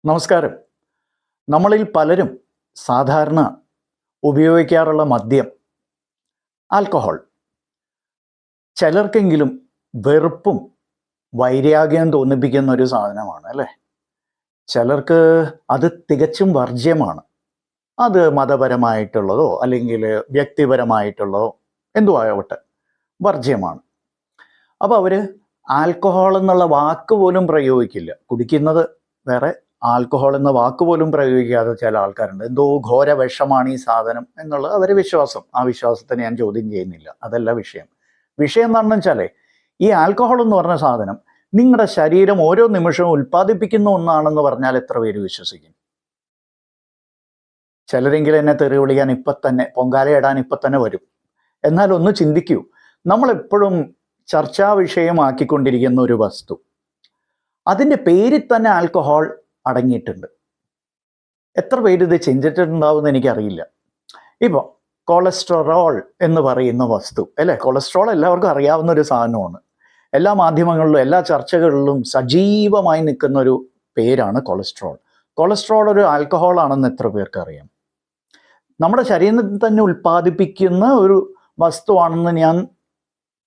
നമസ്കാരം. നമ്മളിൽ പലരും സാധാരണ ഉപയോഗിക്കാറുള്ള മദ്യം ആൽക്കഹോൾ ചിലർക്കെങ്കിലും വെറുപ്പും വൈരാഗ്യവും തോന്നിപ്പിക്കുന്ന ഒരു സാധനമാണ് അല്ലേ? ചിലർക്ക് അത് തികച്ചും വർജ്യമാണ്. അത് മതപരമായിട്ടുള്ളതോ അല്ലെങ്കിൽ വ്യക്തിപരമായിട്ടുള്ളതോ എന്തോ ആവട്ടെ, വർജ്യമാണ്. അപ്പോൾ അവർ ആൽക്കഹോൾ എന്നുള്ള വാക്ക് പോലും പ്രയോഗിക്കില്ല. കുടിക്കുന്നത് വേറെ, ആൽക്കഹോൾ എന്ന വാക്ക് പോലും പ്രയോഗിക്കാതെ ചില ആൾക്കാരുണ്ട്. എന്തോ ഘോര വിഷമാണ് ഈ സാധനം എന്നുള്ളത് അവരെ വിശ്വാസം. ആ വിശ്വാസത്തെ ഞാൻ ചോദ്യം ചെയ്യുന്നില്ല, അതല്ല വിഷയം. വിഷയം എന്താണെന്ന് വെച്ചാൽ ഈ ആൽക്കഹോൾ എന്ന് പറഞ്ഞ സാധനം നിങ്ങളുടെ ശരീരം ഓരോ നിമിഷവും ഉൽപ്പാദിപ്പിക്കുന്ന ഒന്നാണെന്ന് പറഞ്ഞാൽ എത്ര പേര് വിശ്വസിക്കും? ചിലരെങ്കിലും എന്നെ തെറി വിളിക്കാൻ ഇപ്പം തന്നെ, പൊങ്കാലയിടാൻ ഇപ്പം തന്നെ വരും. എന്നാൽ ഒന്ന് ചിന്തിക്കൂ, നമ്മളെപ്പോഴും ചർച്ചാ വിഷയമാക്കിക്കൊണ്ടിരിക്കുന്ന ഒരു വസ്തു, അതിൻ്റെ പേരിൽ തന്നെ ആൽക്കഹോൾ അടങ്ങിയിട്ടുണ്ട്. എത്ര പേര് ഇത് ചിന്തിച്ചിട്ടുണ്ടാവുമെന്ന് എനിക്കറിയില്ല. ഇപ്പോൾ കൊളസ്ട്രോൾ എന്ന് പറയുന്ന വസ്തു അല്ലേ? കൊളസ്ട്രോൾ എല്ലാവർക്കും അറിയാവുന്ന ഒരു സാധനമാണ്. എല്ലാ മാധ്യമങ്ങളിലും എല്ലാ ചർച്ചകളിലും സജീവമായി നിൽക്കുന്ന ഒരു പേരാണ് കൊളസ്ട്രോൾ. കൊളസ്ട്രോൾ ഒരു ആൽക്കഹോൾ ആണെന്ന് എത്ര പേർക്ക് അറിയാം? നമ്മുടെ ശരീരത്തിൽ തന്നെ ഉൽപ്പാദിപ്പിക്കുന്ന ഒരു വസ്തുവാണെന്ന് ഞാൻ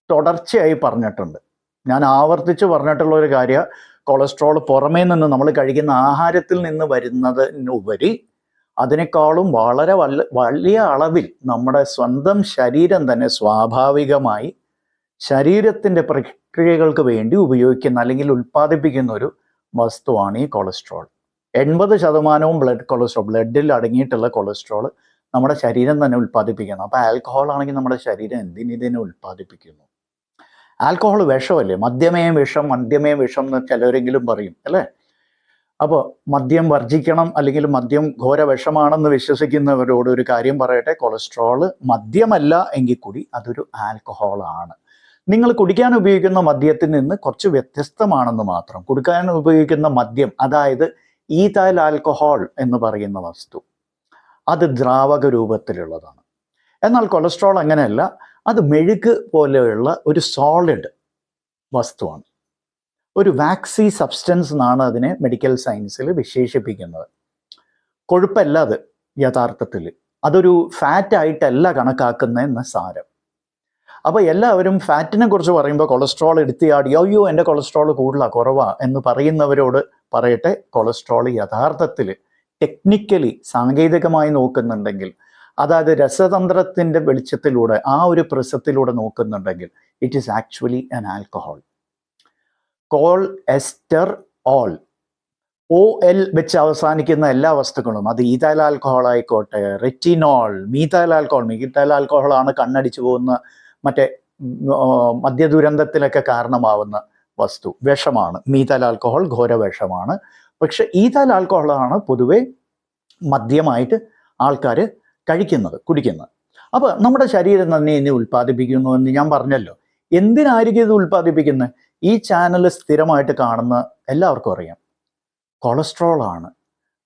തുടർച്ചയായി പറഞ്ഞിട്ടുണ്ട്. ഞാൻ ആവർത്തിച്ച് പറഞ്ഞിട്ടുള്ള ഒരു കാര്യം, കൊളസ്ട്രോൾ പുറമേ നിന്ന് നമ്മൾ കഴിക്കുന്ന ആഹാരത്തിൽ നിന്ന് വരുന്നതിനുപരി അതിനേക്കാളും വളരെ വലിയ അളവിൽ നമ്മുടെ സ്വന്തം ശരീരം തന്നെ സ്വാഭാവികമായി ശരീരത്തിൻ്റെ പ്രക്രിയകൾക്ക് വേണ്ടി ഉപയോഗിക്കുന്ന അല്ലെങ്കിൽ ഉൽപ്പാദിപ്പിക്കുന്ന ഒരു വസ്തുവാണ് ഈ കൊളസ്ട്രോൾ. 80% ബ്ലഡ് കൊളസ്ട്രോൾ, ബ്ലഡിൽ അടങ്ങിയിട്ടുള്ള കൊളസ്ട്രോൾ നമ്മുടെ ശരീരം തന്നെ ഉൽപ്പാദിപ്പിക്കുന്നു. അപ്പോൾ ആൽക്കഹോൾ ആണെങ്കിൽ നമ്മുടെ ശരീരം ഇതിനെ ഉൽപ്പാദിപ്പിക്കുന്നു? ആൽക്കഹോൾ വിഷമല്ലേ? മദ്യമേ വിഷം, മദ്യമേ വിഷം എന്ന് ചിലരെങ്കിലും പറയും അല്ലേ? അപ്പോൾ മദ്യം വർജിക്കണം അല്ലെങ്കിൽ മദ്യം ഘോര വിഷമാണെന്ന് വിശ്വസിക്കുന്നവരോട് ഒരു കാര്യം പറയട്ടെ, കൊളസ്ട്രോൾ മദ്യമല്ല എങ്കിൽ കൂടി അതൊരു ആൽക്കഹോളാണ്. നിങ്ങൾ കുടിക്കാൻ ഉപയോഗിക്കുന്ന മദ്യത്തിൽ നിന്ന് കുറച്ച് വ്യത്യസ്തമാണെന്ന് മാത്രം. കുടിക്കാൻ ഉപയോഗിക്കുന്ന മദ്യം, അതായത് ഈഥൈൽ ആൽക്കഹോൾ എന്ന് പറയുന്ന വസ്തു, അത് ദ്രാവക രൂപത്തിലുള്ളതാണ്. എന്നാൽ കൊളസ്ട്രോൾ അങ്ങനെയല്ല, അത് മെഴുക് പോലെയുള്ള ഒരു സോളിഡ് വസ്തുവാണ്. ഒരു വാക്സി സബ്സ്റ്റൻസ് എന്നാണ് അതിനെ മെഡിക്കൽ സയൻസിൽ വിശേഷിപ്പിക്കുന്നത്. കൊഴുപ്പല്ല അത് യഥാർത്ഥത്തിൽ, അതൊരു ഫാറ്റ് ആയിട്ടല്ല കണക്കാക്കുന്നതെന്ന് സാരം. അപ്പോൾ എല്ലാവരും ഫാറ്റിനെ കുറിച്ച് പറയുമ്പോൾ കൊളസ്ട്രോൾ എടുത്തിയാടി അയ്യോ എൻ്റെ കൊളസ്ട്രോൾ കൂടുതലാണ് കുറവാ എന്ന് പറയുന്നവരോട് പറയട്ടെ, കൊളസ്ട്രോൾ യഥാർത്ഥത്തിൽ ടെക്നിക്കലി സാങ്കേതികമായി നോക്കുന്നുണ്ടെങ്കിൽ, അതായത് രസതന്ത്രത്തിൻ്റെ വെളിച്ചത്തിലൂടെ ആ ഒരു പ്രിസത്തിലൂടെ നോക്കുന്നുണ്ടെങ്കിൽ, it is actually an alcohol. Cholesterol, OL വെച്ച് അവസാനിക്കുന്ന എല്ലാ വസ്തുക്കളും, അത് ഈഥൈൽ ആൽക്കഹോൾ ആയിക്കോട്ടെ, റെറ്റിനോൾ, മീഥൈൽ ആൽക്കഹോൾ. മീഥൈൽ ആൽക്കഹോളാണ് കണ്ണടിച്ചു പോകുന്ന മറ്റേ മദ്യദുരന്തത്തിലൊക്കെ കാരണമാവുന്ന വസ്തു, വിഷമാണ്. മീഥൈൽ ആൽക്കഹോൾ ഘോര വിഷമാണ്. പക്ഷെ ഈഥൈൽ ആൽക്കഹോളാണ് പൊതുവെ മദ്യമായിട്ട് ആൾക്കാർ കഴിക്കുന്നത്, കുടിക്കുന്നത്. അപ്പോൾ നമ്മുടെ ശരീരം തന്നെ ഇതിനെ ഉൽപ്പാദിപ്പിക്കുന്നു എന്ന് ഞാൻ പറഞ്ഞല്ലോ. എന്തിനായിരിക്കും ഇത് ഉൽപ്പാദിപ്പിക്കുന്നത്? ഈ ചാനൽ സ്ഥിരമായിട്ട് കാണുന്ന എല്ലാവർക്കും അറിയാം, കൊളസ്ട്രോൾ ആണ്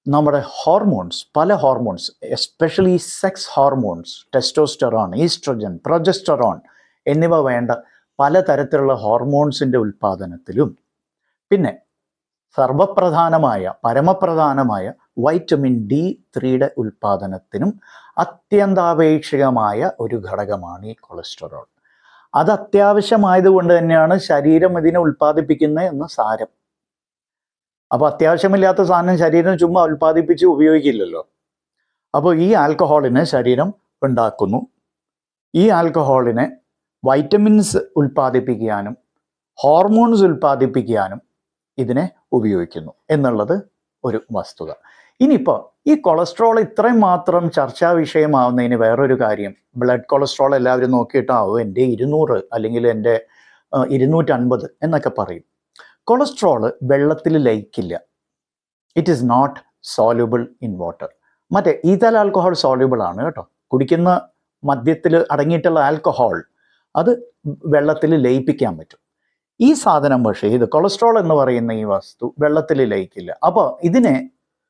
നമ്മുടെ ഹോർമോൺസ്, പല hormones, especially sex hormones, testosterone, oestrogen, progesterone എന്നിവ വേണ്ട പലതരത്തിലുള്ള ഹോർമോൺസിൻ്റെ ഉൽപ്പാദനത്തിലും, പിന്നെ സർവപ്രധാനമായ പരമപ്രധാനമായ വൈറ്റമിൻ D3 ഉൽപ്പാദനത്തിനും അത്യന്താപേക്ഷികമായ ഒരു ഘടകമാണ് ഈ കൊളസ്ട്രോൾ. അത് അത്യാവശ്യമായതുകൊണ്ട് തന്നെയാണ് ശരീരം ഇതിനെ ഉൽപ്പാദിപ്പിക്കുന്നത് എന്ന് സാരം. അപ്പോൾ അത്യാവശ്യമില്ലാത്ത സാധനം ശരീരം ചുമ്മാ ഉൽപ്പാദിപ്പിച്ച് ഉപയോഗിക്കില്ലല്ലോ. അപ്പോൾ ഈ ആൽക്കഹോളിനെ ശരീരം ഉണ്ടാക്കുന്നു. ഈ ആൽക്കഹോളിനെ വൈറ്റമിൻസ് ഉൽപ്പാദിപ്പിക്കാനും ഹോർമോൺസ് ഉൽപ്പാദിപ്പിക്കാനും ഇതിനെ ഉപയോഗിക്കുന്നു എന്നുള്ളത് ഒരു വസ്തുത. ഇനിയിപ്പോൾ ഈ കൊളസ്ട്രോൾ ഇത്രയും മാത്രം ചർച്ചാ വിഷയമാവുന്നതിന് വേറൊരു കാര്യം, ബ്ലഡ് കൊളസ്ട്രോൾ എല്ലാവരും നോക്കിയിട്ടാവും എൻ്റെ 200 അല്ലെങ്കിൽ എൻ്റെ 250 എന്നൊക്കെ പറയും. കൊളസ്ട്രോൾ വെള്ളത്തിൽ ലയിക്കില്ല. It is not soluble in water. മറ്റേ ഈഥൈൽ ആൽക്കഹോൾ സോല്യൂബിൾ ആണ് കേട്ടോ. കുടിക്കുന്ന മദ്യത്തിൽ അടങ്ങിയിട്ടുള്ള ആൽക്കഹോൾ അത് വെള്ളത്തിൽ ലയിപ്പിക്കാൻ പറ്റും. ഈ സാധനം പക്ഷേ, ഇത് കൊളസ്ട്രോൾ എന്ന് പറയുന്ന ഈ വസ്തു വെള്ളത്തിൽ ലയിക്കില്ല. അപ്പോൾ ഇതിനെ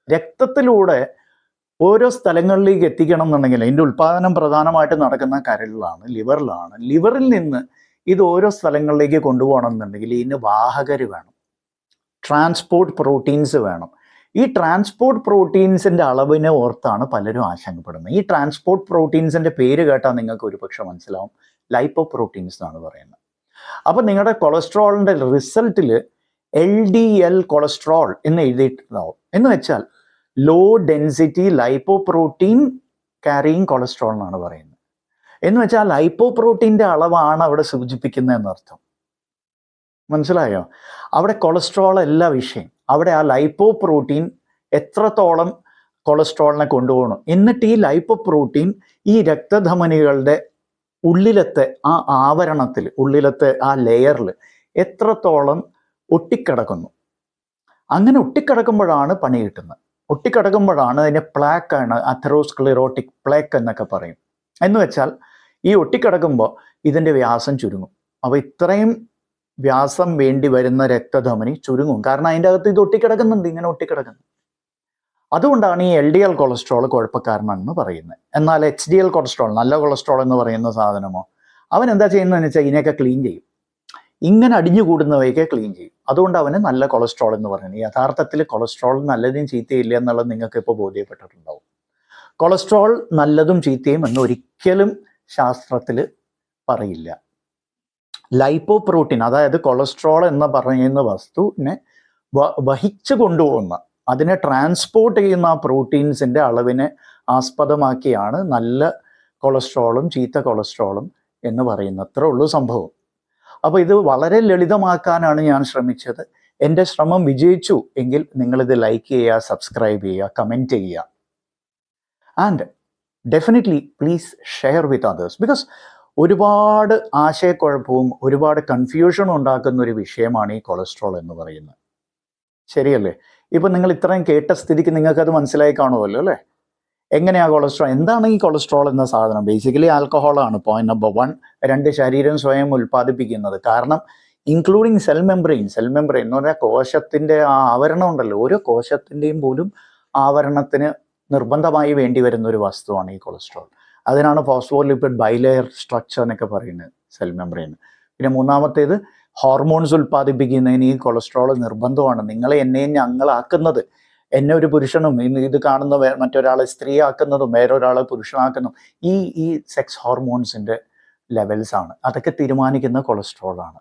രക്തത്തിലൂടെ ഓരോ സ്ഥലങ്ങളിലേക്ക് എത്തിക്കണം എന്നുണ്ടെങ്കിൽ ഇതിൻ്റെ ഉൽപ്പാദനം പ്രധാനമായിട്ട് നടക്കുന്ന കരളിലാണ്, ലിവറിലാണ്. ലിവറിൽ നിന്ന് ഇത് ഓരോ സ്ഥലങ്ങളിലേക്ക് കൊണ്ടുപോകണം എന്നുണ്ടെങ്കിൽ ഇതിന് വാഹകർ വേണം, ട്രാൻസ്പോർട്ട് പ്രോട്ടീൻസ് വേണം. ഈ ട്രാൻസ്പോർട്ട് പ്രോട്ടീൻസിൻ്റെ അളവിനെ ഓർത്താണ് പലരും ആശങ്കപ്പെടുന്നത്. ഈ ട്രാൻസ്പോർട്ട് പ്രോട്ടീൻസിൻ്റെ പേര് കേട്ടാൽ നിങ്ങൾക്ക് ഒരുപക്ഷെ മനസ്സിലാവും, ലൈപ്പോ പ്രോട്ടീൻസ് എന്നാണ് പറയുന്നത്. അപ്പം നിങ്ങളുടെ കൊളസ്ട്രോളിൻ്റെ റിസൾട്ടിൽ LDL കൊളസ്ട്രോൾ എന്ന് എഴുതിയിട്ടുണ്ടാവും. എന്ന് വെച്ചാൽ low density lipoprotein carrying cholesterol എന്നാണ് പറയുന്നത്. എന്ന് വെച്ചാൽ ലൈപ്പോ പ്രോട്ടീൻ്റെ അളവാണ് അവിടെ സൂചിപ്പിക്കുന്നത് എന്നർത്ഥം. മനസ്സിലായോ? അവിടെ കൊളസ്ട്രോൾ അല്ല വിഷയം. അവിടെ ആ ലൈപ്പോ പ്രോട്ടീൻ എത്രത്തോളം കൊളസ്ട്രോളിനെ കൊണ്ടുപോകണം, എന്നിട്ട് ഈ ലൈപ്പോ പ്രോട്ടീൻ ഈ രക്തധമനികളുടെ ഉള്ളിലത്തെ ആ ആവരണത്തിൽ, ഉള്ളിലത്തെ ആ ലെയറിൽ എത്രത്തോളം ഒട്ടിക്കിടക്കുന്നു. അങ്ങനെ ഒട്ടിക്കിടക്കുമ്പോഴാണ് പണി കിട്ടുന്നത്. ഒട്ടിക്കിടക്കുമ്പോഴാണ് അതിൻ്റെ പ്ലാക്കാണ് അഥെറോസ്ക്ലിറോട്ടിക് പ്ലാക്ക് എന്നൊക്കെ പറയും. എന്ന് വെച്ചാൽ ഈ ഒട്ടിക്കിടക്കുമ്പോൾ ഇതിൻ്റെ വ്യാസം ചുരുങ്ങും. അപ്പോൾ ഇത്രയും വ്യാസം വേണ്ടി വരുന്ന രക്തധമനി ചുരുങ്ങും. കാരണം അതിൻ്റെ അകത്ത് ഇത് ഒട്ടിക്കിടക്കുന്നുണ്ട്, ഇങ്ങനെ ഒട്ടിക്കിടക്കുന്നു. അതുകൊണ്ടാണ് ഈ LDL കൊളസ്ട്രോൾ കുഴപ്പക്കാരനെന്ന് പറയുന്നത്. എന്നാൽ HDL കൊളസ്ട്രോൾ, നല്ല കൊളസ്ട്രോൾ എന്ന് പറയുന്ന സാധനമോ, അവൻ എന്താ ചെയ്യുന്നതെന്ന് വെച്ചാൽ ഇതിനെയൊക്കെ ക്ലീൻ ചെയ്യും. ഇങ്ങനെ അടിഞ്ഞുകൂടുന്നവയൊക്കെ ക്ലീൻ ചെയ്യും. അതുകൊണ്ട് അവന് നല്ല കൊളസ്ട്രോൾ എന്ന് പറയുന്നത്. യഥാർത്ഥത്തിൽ കൊളസ്ട്രോൾ നല്ലതും ചീത്തയില്ല എന്നുള്ളത് നിങ്ങൾക്ക് ഇപ്പോൾ ബോധ്യപ്പെട്ടിട്ടുണ്ടാവും. കൊളസ്ട്രോൾ നല്ലതും ചീത്തയും എന്ന് ഒരിക്കലും ശാസ്ത്രത്തിൽ പറയില്ല. ലൈപ്പോ പ്രോട്ടീൻ, അതായത് കൊളസ്ട്രോൾ എന്ന് പറയുന്ന വസ്തുവിനെ വഹിച്ചു കൊണ്ടുപോകുന്ന, അതിനെ ട്രാൻസ്പോർട്ട് ചെയ്യുന്ന ആ പ്രോട്ടീൻസിൻ്റെ അളവിനെ ആസ്പദമാക്കിയാണ് നല്ല കൊളസ്ട്രോളും ചീത്ത കൊളസ്ട്രോളും എന്ന് പറയുന്നത്. അത്രേ ഉള്ളൂ സംഭവം. അപ്പോൾ ഇത് വളരെ ലളിതമാക്കാനാണ് ഞാൻ ശ്രമിച്ചത്. എൻ്റെ ശ്രമം വിജയിച്ചു എങ്കിൽ നിങ്ങളിത് ലൈക്ക് ചെയ്യുക, സബ്സ്ക്രൈബ് ചെയ്യുക, കമൻറ്റ് ചെയ്യുക. And definitely please share with others. Because ഒരുപാട് ആശയക്കുഴപ്പവും ഒരുപാട് കൺഫ്യൂഷനും ഉണ്ടാക്കുന്ന ഒരു വിഷയമാണ് ഈ കൊളസ്ട്രോൾ എന്ന് പറയുന്നത്. ശരിയല്ലേ? ഇപ്പം നിങ്ങൾ ഇത്രയും കേട്ട സ്ഥിതിക്ക് നിങ്ങൾക്കത് മനസ്സിലായി കാണുമല്ലോ അല്ലേ? എങ്ങനെയാണ് കൊളസ്ട്രോൾ, എന്താണ് ഈ കൊളസ്ട്രോൾ എന്ന സാധനം? Basically ആൽക്കഹോളാണ് point number 1. 2, ശരീരം സ്വയം ഉൽപ്പാദിപ്പിക്കുന്നത്. കാരണം ഇൻക്ലൂഡിങ് സെൽ മെംബ്രെയിൻ എന്ന് പറഞ്ഞാൽ കോശത്തിൻ്റെ ആ ആവരണം ഉണ്ടല്ലോ, ഓരോ കോശത്തിൻ്റെയും പോലും ആവരണത്തിന് നിർബന്ധമായി വേണ്ടി വരുന്ന ഒരു വസ്തുവാണ് ഈ കൊളസ്ട്രോൾ. അതിനാണ് ഫോസ്ഫോലിപ്പിഡ് ബൈലെയർ സ്ട്രക്ചർ എന്നൊക്കെ പറയുന്നത്, സെൽ മെംബ്രെയിൻ. പിന്നെ മൂന്നാമത്തേത് ഹോർമോൺസ് ഉൽപ്പാദിപ്പിക്കുന്നതിന് ഈ കൊളസ്ട്രോൾ നിർബന്ധമാണ്. നിങ്ങളെ എന്നെയും ഞങ്ങളാക്കുന്നത്, എന്നെ ഒരു പുരുഷനും ഇത് കാണുന്ന മറ്റൊരാളെ സ്ത്രീയാക്കുന്നതും വേറൊരാളെ പുരുഷനാക്കുന്നതും ഈ സെക്സ് ഹോർമോൺസിൻ്റെ ലെവൽസാണ്. അതൊക്കെ തീരുമാനിക്കുന്ന കൊളസ്ട്രോളാണ്.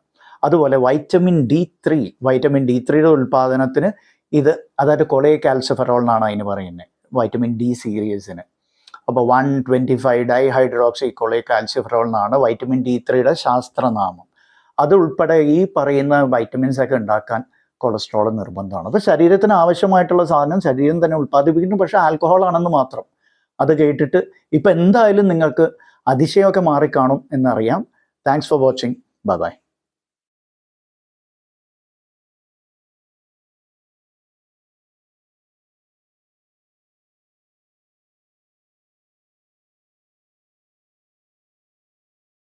അതുപോലെ വൈറ്റമിൻ D3യുടെ ഉൽപ്പാദനത്തിന് ഇത്, അതായത് കൊളേകാൽസിഫെറോൾ എന്നാണ് അതിന് പറയുന്നത്, വൈറ്റമിൻ D സീരീസിന്. അപ്പോൾ 1,25 ഡൈഹൈഡ്രോക്സി കൊളേകാൽസിഫെറോൾ എന്നാണ് വൈറ്റമിൻ D3യുടെ ശാസ്ത്രനാമം. അതുൾപ്പെടെ ഈ പറയുന്ന വൈറ്റമിൻസ് ഒക്കെ ഉണ്ടാക്കാൻ കൊളസ്ട്രോൾ നിർബന്ധമാണ്. അപ്പോൾ ശരീരത്തിന് ആവശ്യമായിട്ടുള്ള സാധനം ശരീരം തന്നെ ഉൽപ്പാദിപ്പിക്കുന്നു, പക്ഷേ ആൽക്കഹോൾ ആണെന്ന് മാത്രം. അത് കേട്ടിട്ട് ഇപ്പം എന്തായാലും നിങ്ങൾക്ക് അതിശയമൊക്കെ മാറിക്കാണും എന്നറിയാം. Thanks for watching. Bye bye.